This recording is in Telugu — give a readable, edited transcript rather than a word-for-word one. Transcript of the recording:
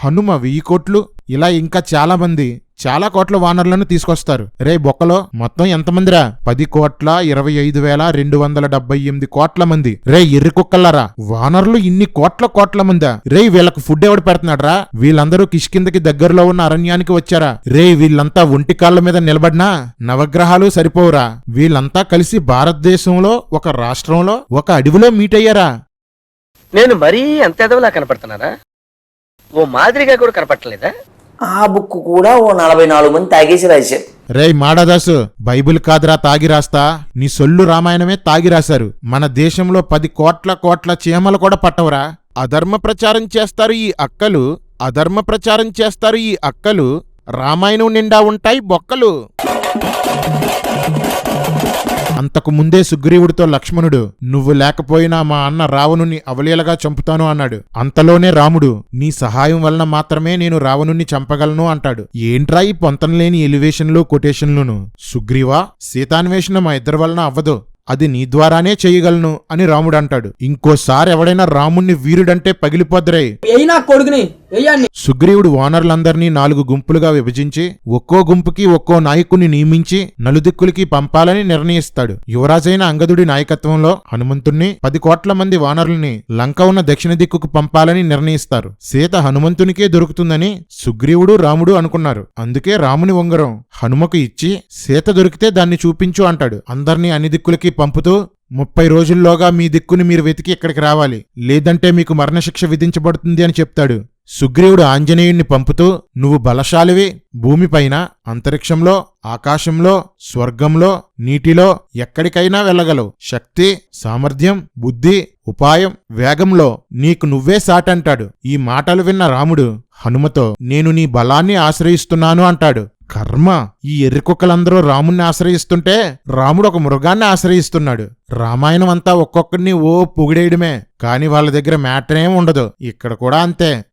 హనుమ 1000 కోట్లు, ఇలా ఇంకా చాలా మంది చాలా కోట్ల వానరులను తీసుకొస్తారు. రే బొక్కలో మొత్తం ఎంతమందిరా? 10,25,278 కోట్ల మంది. రే ఎర్రి కుక్కల్లారా, వానరులు ఇన్ని కోట్ల మందా? రే వీళ్ళకు ఫుడ్ ఎవడు పెడుతున్నాడ్రా? వీళ్ళందరూ కిష్కిందకి దగ్గరలో ఉన్న అరణ్యానికి వచ్చారా? రే వీళ్ళంతా ఒంటి కాళ్ళ మీద నిలబడినా నవగ్రహాలు సరిపోవురా? వీళ్ళంతా కలిసి భారతదేశంలో ఒక రాష్ట్రంలో ఒక అడవిలో మీట్ అయ్యారా? నేను మరీ అంత ఎదవలా కనపడుతున్నారా? ఓ మాదిరిగా కూడా కనపడలేదా? ఆ బుక్ కూడా ఓ 44 మంది తాగేసి రాశారు. రే మాడదాసు, బైబిల్ కాదురా తాగి రాస్తా, నీ సొల్లు రామాయణమే తాగి రాశారు. మన దేశంలో 10 కోట్ల చీమలు కూడా పట్టవురా? అధర్మ ప్రచారం చేస్తారు ఈ అక్కలు, రామాయణం నిండా ఉంటాయి బొక్కలు. అంతకు ముందే సుగ్రీవుడితో లక్ష్మణుడు, నువ్వు లేకపోయినా మా అన్న రావణుని అవలీలగా చంపుతాను అన్నాడు. అంతలోనే రాముడు, నీ సహాయం వలన మాత్రమే నేను రావణుణ్ణి చంపగలను అంటాడు. ఏంట్రా ఈ పొంతనలేని ఎలివేషన్లు కొటేషన్లును? సుగ్రీవా, సీతాన్వేషణ మా ఇద్దరి వలన అవ్వదు, అది నీ ద్వారానే చేయగలను అని రాముడు అంటాడు. ఇంకోసారి ఎవడైనా రాముణ్ణి వీరుడంటే పగిలిపోద్దురే. సుగ్రీవుడు వానరులందరినీ 4 గుంపులుగా విభజించి ఒక్కో గుంపుకి ఒక్కో నాయకుణ్ణి నియమించి నలుదిక్కులకి పంపాలని నిర్ణయిస్తాడు. యువరాజైన అంగదుడి నాయకత్వంలో హనుమంతుణ్ణి 10 కోట్ల మంది వానరుల్ని లంక ఉన్న దక్షిణ దిక్కుకు పంపాలని నిర్ణయిస్తారు. సీత హనుమంతునికే దొరుకుతుందని సుగ్రీవుడు రాముడు అనుకున్నారు. అందుకే రాముని ఉంగరం హనుమకు ఇచ్చి సీత దొరికితే దాన్ని చూపించు అంటాడు. అందర్నీ అన్ని దిక్కులకి పంపుతూ 30 రోజుల్లోగా మీ దిక్కుని మీరు వెతికి ఇక్కడికి రావాలి, లేదంటే మీకు మరణశిక్ష విధించబడుతుంది అని చెప్తాడు. సుగ్రీవుడు ఆంజనేయుణ్ణి పంపుతూ, నువ్వు బలశాలివి, భూమిపైన, అంతరిక్షంలో, ఆకాశంలో, స్వర్గంలో, నీటిలో ఎక్కడికైనా వెళ్ళగలవు. శక్తి, సామర్థ్యం, బుద్ధి, ఉపాయం, వేగంలో నీకు నువ్వే సాటంటాడు. ఈ మాటలు విన్న రాముడు హనుమతో, నేను నీ బలాన్ని ఆశ్రయిస్తున్నాను అంటాడు. కర్మ, ఈ ఎర్రికుక్కలందరూ రాముణ్ణి ఆశ్రయిస్తుంటే రాముడు ఒక మృగాన్ని ఆశ్రయిస్తున్నాడు. రామాయణం అంతా ఒక్కొక్కడిని పొగిడేయడమే, కాని వాళ్ళ దగ్గర మ్యాటర్ ఏం ఉండదు. ఇక్కడ కూడా అంతే.